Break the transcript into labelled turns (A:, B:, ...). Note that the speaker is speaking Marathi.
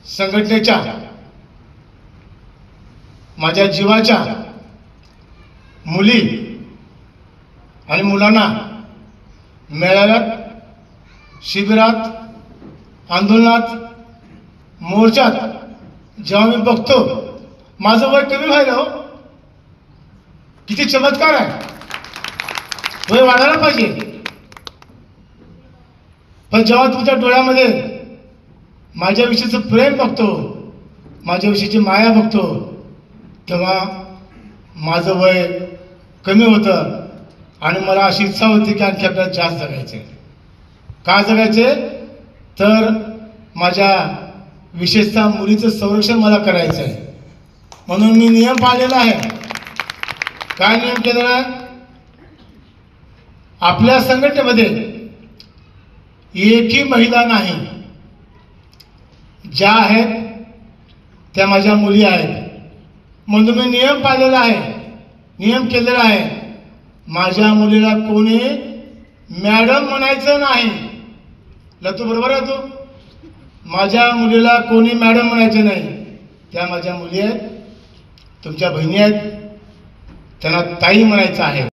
A: संघटनेच्या माझ्या जीवाच्या मुली आणि मुलांना मेळाव्यात, शिबिरात, आंदोलनात, मोर्चात जेव्हा मी बघतो, माझं वय कमी व्हायला हो, किती चमत्कार आहे, वय वाढायला पाहिजे. पण जेव्हा तुमच्या डोळ्यामध्ये माझ्याविषयीचं प्रेम बघतो, माझ्याविषयीची माया बघतो, तेव्हा माझं वय कमी होतं आणि मला अशी इच्छा होती की आणखी आपल्याला जास्त जगायचे. का जगायचे? तर माझ्या विशेषतः मुलीचं संरक्षण मला करायचं आहे. म्हणून मी नियम पाळलेला आहे. काय नियम केलेला आहे? आपल्या संघटनेमध्ये एकही महिला नाही, ज्या आहेत त्या माझ्या मुली आहेत. म्हणून मी नियम पाळलेला आहे, नियम केलेला आहे. माझ्या मुलीला कोणी मॅडम म्हणायचं नाही. लतू बरोबर आहे तू? माझ्या मुलीला कोणी मॅडम म्हणायचं नाही. त्या माझ्या मुली आहेत, तुमच्या बहिणी आहेत, त्यांना ताई म्हणायचं आहे.